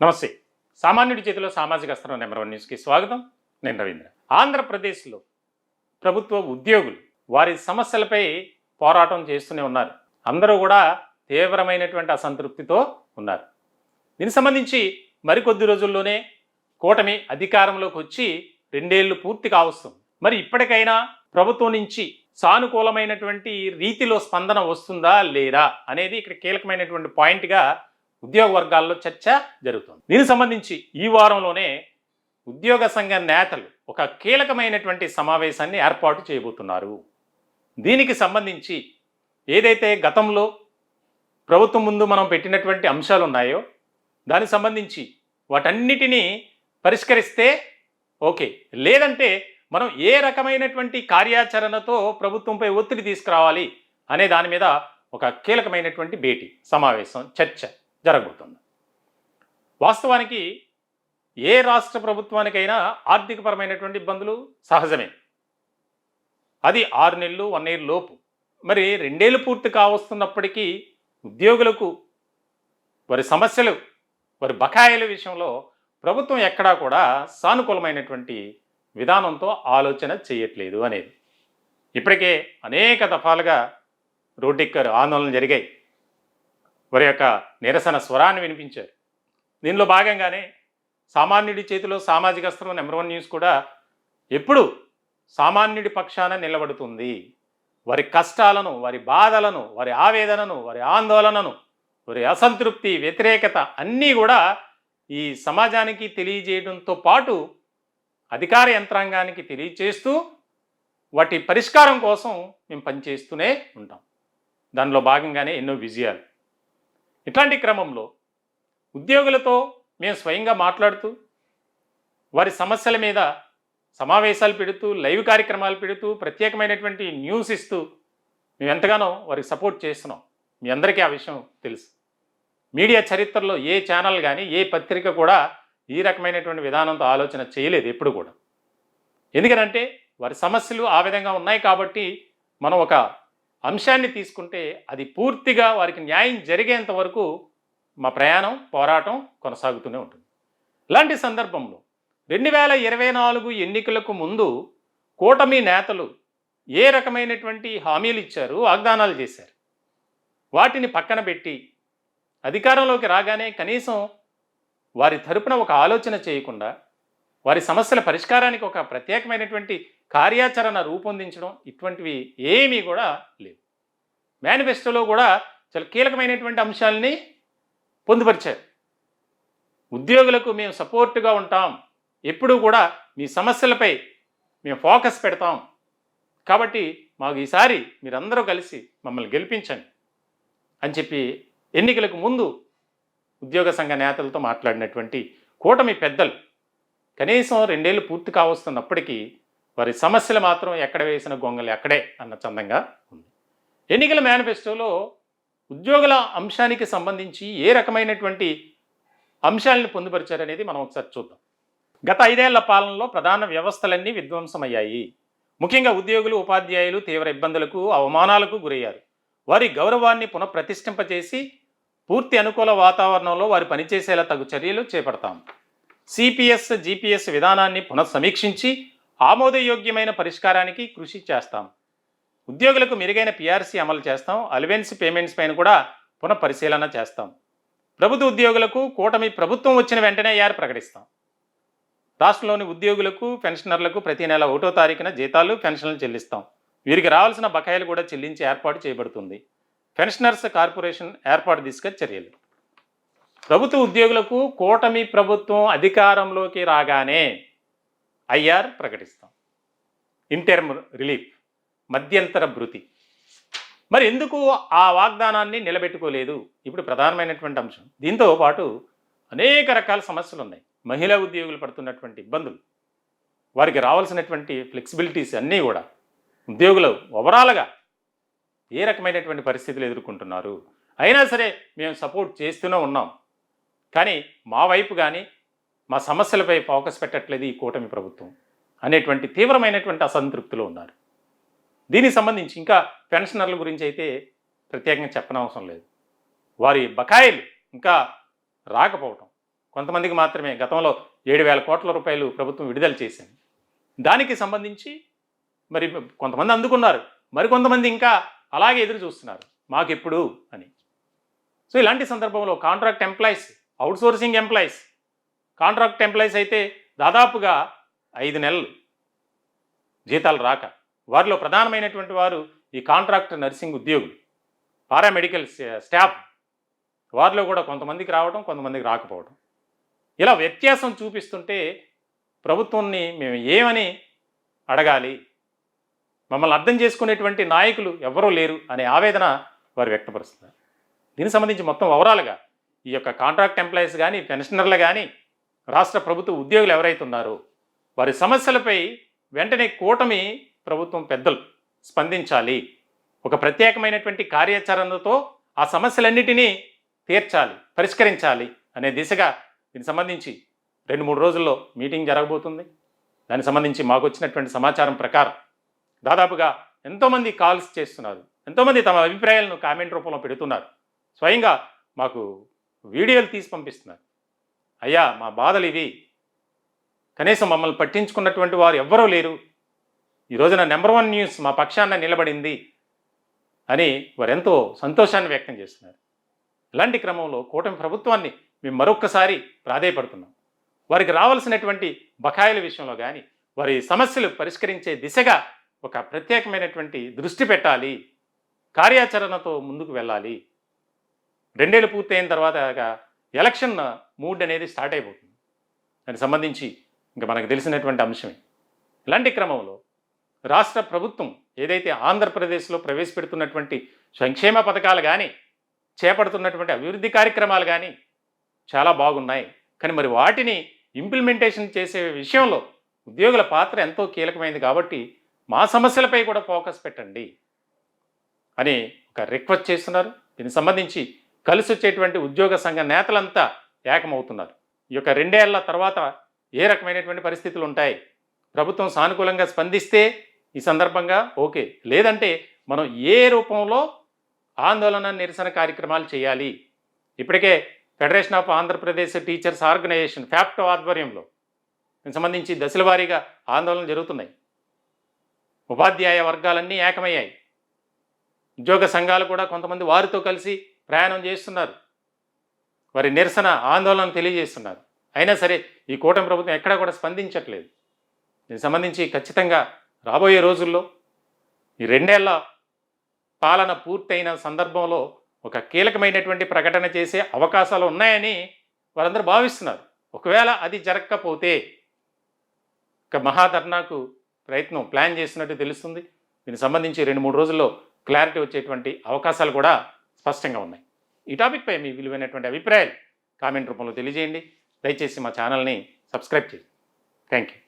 నమస్తే. సామాన్యుడి చేతిలో సామాజిక అస్త్రం నెంబర్ 1 న్యూస్కి స్వాగతం. నేను రవీంద్ర. ఆంధ్రప్రదేశ్లో ప్రభుత్వ ఉద్యోగులు వారి సమస్యలపై పోరాటం చేస్తూనే ఉన్నారు. అందరూ కూడా తీవ్రమైనటువంటి అసంతృప్తితో ఉన్నారు. దీనికి సంబంధించి మరికొద్ది రోజుల్లోనే కూటమి అధికారంలోకి వచ్చి 2 ఏళ్లు పూర్తి కావస్తుంది. మరి ఇప్పటికైనా ప్రభుత్వం నుంచి సానుకూలమైనటువంటి రీతిలో స్పందన వస్తుందా లేదా అనేది ఇక్కడ కీలకమైనటువంటి పాయింట్గా ఉద్యోగ వర్గాల్లో చర్చ జరుగుతుంది. దీనికి సంబంధించి ఈ వారంలోనే ఉద్యోగ సంఘ నేతలు ఒక కీలకమైనటువంటి సమావేశాన్ని ఏర్పాటు చేయబోతున్నారు. దీనికి సంబంధించి ఏదైతే గతంలో ప్రభుత్వం ముందు మనం పెట్టినటువంటి అంశాలు ఉన్నాయో దానికి సంబంధించి వాటన్నిటినీ పరిష్కరిస్తే ఓకే, లేదంటే మనం ఏ రకమైనటువంటి కార్యాచరణతో ప్రభుత్వంపై ఒత్తిడి తీసుకురావాలి అనే దాని మీద ఒక కీలకమైనటువంటి భేటీ సమావేశం చర్చ జరగబోతుంది. వాస్తవానికి ఏ రాష్ట్ర ప్రభుత్వానికైనా ఆర్థికపరమైనటువంటి ఇబ్బందులు సహజమే. అది 6 నెలలు 1 ఇయర్ లోపు. మరి 2 ఏళ్ళు పూర్తి కావస్తున్నప్పటికీ ఉద్యోగులకు వారి సమస్యలు వారి బకాయిల విషయంలో ప్రభుత్వం ఎక్కడా కూడా సానుకూలమైనటువంటి విధానంతో ఆలోచన చేయట్లేదు అనేది. ఇప్పటికే అనేక దఫాలుగా రోడ్డెక్కారు, ఆందోళనలు జరిగాయి, వారి యొక్క నిరసన స్వరాన్ని వినిపించారు. దీనిలో భాగంగానే సామాన్యుడి చేతిలో సామాజిక అస్త్రం నెంబర్ 1 న్యూస్ కూడా ఎప్పుడు సామాన్యుడి పక్షాన నిలబడుతుంది. వారి కష్టాలను, వారి బాధలను, వారి ఆవేదనను, వారి ఆందోళనను, వారి అసంతృప్తి, వ్యతిరేకత అన్నీ కూడా ఈ సమాజానికి తెలియజేయడంతో పాటు అధికార యంత్రాంగానికి తెలియచేస్తూ వాటి పరిష్కారం కోసం మేము పనిచేస్తూనే ఉంటాం. దానిలో భాగంగానే ఎన్నో విజయాలు. ఇట్లాంటి క్రమంలో ఉద్యోగులతో మేము స్వయంగా మాట్లాడుతూ వారి సమస్యల మీద సమావేశాలు పెడుతూ లైవ్ కార్యక్రమాలు పెడుతూ ప్రత్యేకమైనటువంటి న్యూస్ ఇస్తూ మేము ఎంతగానో వారికి సపోర్ట్ చేస్తున్నాం. మీ అందరికీ ఆ విషయం తెలుసు. మీడియా చరిత్రలో ఏ ఛానల్ కానీ ఏ పత్రిక కూడా ఈ రకమైనటువంటి విధానంతో ఆలోచన చేయలేదు ఎప్పుడు కూడా. ఎందుకనంటే వారి సమస్యలు ఆ విధంగా ఉన్నాయి కాబట్టి మనం ఒక అంశాన్ని తీసుకుంటే అది పూర్తిగా వారికి న్యాయం జరిగేంత వరకు మా ప్రయాణం పోరాటం కొనసాగుతూనే ఉంటుంది. ఇలాంటి సందర్భంలో 2024 ఎన్నికలకు ముందు కూటమి నేతలు ఏ రకమైనటువంటి హామీలు ఇచ్చారు, వాగ్దానాలు చేశారు, వాటిని పక్కన పెట్టి అధికారంలోకి రాగానే కనీసం వారి తరపున ఒక ఆలోచన చేయకుండా వారి సమస్యల పరిష్కారానికి ఒక ప్రత్యేకమైనటువంటి కార్యాచరణ రూపొందించడం ఇటువంటివి ఏమీ కూడా లేవు. మేనిఫెస్టోలో కూడా చాలా కీలకమైనటువంటి అంశాలని పొందుపరిచారు. ఉద్యోగులకు మేము సపోర్టుగా ఉంటాం, ఎప్పుడూ కూడా మీ సమస్యలపై మేము ఫోకస్ పెడతాం, కాబట్టి మాకు ఈసారి మీరందరూ కలిసి మమ్మల్ని గెలిపించండి అని చెప్పి ఎన్నికలకు ముందు ఉద్యోగ సంఘ నేతలతో మాట్లాడినటువంటి కూటమి పెద్దలు కనీసం 2 ఏళ్ళు పూర్తి కావస్తున్నప్పటికీ వారి సమస్యలు మాత్రం ఎక్కడ వేసిన గొంగలి అక్కడే అన్న చందంగా ఉంది. ఎన్నికల మేనిఫెస్టోలో ఉద్యోగుల అంశానికి సంబంధించి ఏ రకమైనటువంటి అంశాలను పొందుపరిచారనేది మనం ఒకసారి చూద్దాం. గత 5 ఏళ్ల పాలనలో ప్రధాన వ్యవస్థలన్నీ విధ్వంసమయ్యాయి. ముఖ్యంగా ఉద్యోగులు, ఉపాధ్యాయులు తీవ్ర ఇబ్బందులకు, అవమానాలకు గురయ్యారు. వారి గౌరవాన్ని పునఃప్రతిష్ఠింపచేసి పూర్తి అనుకూల వాతావరణంలో వారు పనిచేసేలా తగు చర్యలు చేపడతాం. సిపిఎస్, జిపిఎస్ విధానాన్ని పునఃసమీక్షించి ఆమోదయోగ్యమైన పరిష్కారానికి కృషి చేస్తాం. ఉద్యోగులకు మెరుగైన పిఆర్సీ అమలు చేస్తాం. అలవెన్స్ పేమెంట్స్ పైన కూడా పునఃపరిశీలన చేస్తాం. ప్రభుత్వ ఉద్యోగులకు కూటమి ప్రభుత్వం వచ్చిన వెంటనే ప్రకటిస్తాం. రాష్ట్రంలోని ఉద్యోగులకు, పెన్షనర్లకు ప్రతి నెల 1వ తారీఖున జీతాలు, పెన్షన్లు చెల్లిస్తాం. వీరికి రావాల్సిన బకాయిలు కూడా చెల్లించి ఏర్పాటు చేయబడుతుంది. పెన్షనర్స్ కార్పొరేషన్ ఏర్పాటు దిశగా చర్యలు. ప్రభుత్వ ఉద్యోగులకు కూటమి ప్రభుత్వం అధికారంలోకి రాగానే ఐఆర్ ప్రకటిస్తాం. ఇంటర్మ్ రిలీఫ్, మధ్యంతర భృతి. మరి ఎందుకు ఆ వాగ్దానాన్ని నిలబెట్టుకోలేదు? ఇప్పుడు ప్రధానమైనటువంటి అంశం. దీంతో పాటు అనేక రకాల సమస్యలు ఉన్నాయి. మహిళా ఉద్యోగులు పడుతున్నటువంటి ఇబ్బందులు, వారికి రావాల్సినటువంటి ఫ్లెక్సిబిలిటీస్ అన్నీ కూడా ఉద్యోగులు ఓవరాల్గా ఏ రకమైనటువంటి పరిస్థితులు ఎదుర్కొంటున్నారు. అయినా సరే మేము సపోర్ట్ చేస్తూనే ఉన్నాం, కానీ మా వైపు కానీ మా సమస్యలపై ఫోకస్ పెట్టట్లేదు ఈ కూటమి ప్రభుత్వం అనేటువంటి తీవ్రమైనటువంటి అసంతృప్తిలో ఉన్నారు. దీనికి సంబంధించి ఇంకా పెన్షనర్ల గురించి అయితే ప్రత్యేకంగా చెప్పనవసరం లేదు. వారి బకాయిలు ఇంకా రాకపోవటం, కొంతమందికి మాత్రమే గతంలో 7,000 కోట్ల రూపాయలు ప్రభుత్వం విడుదల చేసింది. దానికి సంబంధించి మరి కొంతమంది అందుకున్నారు, మరికొంతమంది ఇంకా అలాగే ఎదురు చూస్తున్నారు మాకెప్పుడు అని. సో ఇలాంటి సందర్భంలో contract employees, outsourcing employees, contract employees అయితే దాదాపుగా 5 నెలలు జీతాలు రాక, వారిలో ప్రధానమైనటువంటి వారు ఈ కాంట్రాక్ట్ నర్సింగ్ ఉద్యోగులు, పారామెడికల్ స్టాఫ్, వారిలో కూడా కొంతమందికి రావడం, కొంతమందికి రాకపోవడం. ఇలా వ్యత్యాసం చూపిస్తుంటే ప్రభుత్వాన్ని మేము ఏమని అడగాలి, మమ్మల్ని అర్థం చేసుకునేటువంటి నాయకులు ఎవరూ లేరు అనే ఆవేదన వారు వ్యక్తపరుస్తున్నారు. దీనికి సంబంధించి మొత్తం ఓవరాల్గా ఈ యొక్క కాంట్రాక్ట్ ఎంప్లాయీస్ కానీ, పెన్షనర్లు కానీ, రాష్ట్ర ప్రభుత్వ ఉద్యోగులు ఎవరైతే ఉన్నారో వారి సమస్యలపై వెంటనే కూటమి ప్రభుత్వం పెద్దలు స్పందించాలి, ఒక ప్రత్యేకమైనటువంటి కార్యాచరణతో ఆ సమస్యలన్నిటినీ తీర్చాలి, పరిష్కరించాలి అనే దిశగా దీనికి సంబంధించి 2-3 రోజుల్లో మీటింగ్ జరగబోతుంది. దానికి సంబంధించి మాకు వచ్చినటువంటి సమాచారం ప్రకారం దాదాపుగా ఎంతోమంది కాల్స్ చేస్తున్నారు, ఎంతోమంది తమ అభిప్రాయాలను కామెంట్ రూపంలో పెడుతున్నారు, స్వయంగా మాకు వీడియోలు తీసి పంపిస్తున్నారు. అయ్యా మా బాధలు ఇవి, కనీసం మమ్మల్ని పట్టించుకున్నటువంటి వారు ఎవ్వరూ లేరు, ఈ రోజున నెంబర్ 1 న్యూస్ మా పక్షాన నిలబడింది అని వారెంతో సంతోషాన్ని వ్యక్తం చేస్తున్నారు. ఇలాంటి క్రమంలో కూటమి ప్రభుత్వాన్ని మేము మరొక్కసారి ప్రాధేయపడుతున్నాం. వారికి రావాల్సినటువంటి బకాయిల విషయంలో కానీ, వారి సమస్యలు పరిష్కరించే దిశగా ఒక ప్రత్యేకమైనటువంటి దృష్టి పెట్టాలి, కార్యాచరణతో ముందుకు వెళ్ళాలి. 2 ఏళ్ళు పూర్తయిన తర్వాత ఎలక్షన్ మూడ్ అనేది స్టార్ట్ అయిపోతుంది. దానికి సంబంధించి ఇంకా మనకు తెలిసినటువంటి అంశమే. ఇలాంటి క్రమంలో రాష్ట్ర ప్రభుత్వం ఏదైతే ఆంధ్రప్రదేశ్లో ప్రవేశపెడుతున్నటువంటి సంక్షేమ పథకాలు కానీ, చేపడుతున్నటువంటి అభివృద్ధి కార్యక్రమాలు కానీ చాలా బాగున్నాయి. కానీ మరి వాటిని ఇంప్లిమెంటేషన్ చేసే విషయంలో ఉద్యోగుల పాత్ర ఎంతో కీలకమైంది కాబట్టి మా సమస్యలపై కూడా ఫోకస్ పెట్టండి అని ఒక రిక్వెస్ట్ చేస్తున్నారు. దీనికి సంబంధించి కలిసి వచ్చేటువంటి ఉద్యోగ సంఘ నేతలంతా ఏకమవుతున్నారు. ఈ యొక్క 2 ఏళ్ల తర్వాత ఏ రకమైనటువంటి పరిస్థితులు ఉంటాయి, ప్రభుత్వం సానుకూలంగా స్పందిస్తే ఈ సందర్భంగా ఓకే, లేదంటే మనం ఏ రూపంలో ఆందోళన నిరసన కార్యక్రమాలు చేయాలి. ఇప్పటికే federation of Andhra Pradesh teachers organisation FAPTO ఆధ్వర్యంలో దీనికి సంబంధించి దశల వారీగా ఆందోళనలు జరుగుతున్నాయి. ఉపాధ్యాయ వర్గాలన్నీ ఏకమయ్యాయి. ఉద్యోగ సంఘాలు కూడా కొంతమంది వారితో కలిసి ప్రయాణం చేస్తున్నారు, వారి నిరసన ఆందోళన తెలియజేస్తున్నారు. అయినా సరే ఈ కూటమి ప్రభుత్వం ఎక్కడా కూడా స్పందించట్లేదు. దీనికి సంబంధించి ఖచ్చితంగా రాబోయే రోజుల్లో ఈ 2 ఏళ్ల పాలన పూర్తయిన సందర్భంలో ఒక కీలకమైనటువంటి ప్రకటన చేసే అవకాశాలు ఉన్నాయని వారందరూ భావిస్తున్నారు. ఒకవేళ అది జరగకపోతే ఒక మహాధర్నాకు ప్రయత్నం ప్లాన్ చేసినట్టు తెలుస్తుంది. దీనికి సంబంధించి 2-3 రోజుల్లో క్లారిటీ వచ్చేటువంటి అవకాశాలు కూడా స్పష్టంగా ఉన్నాయి. ఈ టాపిక్పై మీ విలువైనటువంటి అభిప్రాయాలు కామెంట్ రూపంలో తెలియజేయండి. దయచేసి మా ఛానల్ని సబ్స్క్రైబ్ చేయండి. Thank you.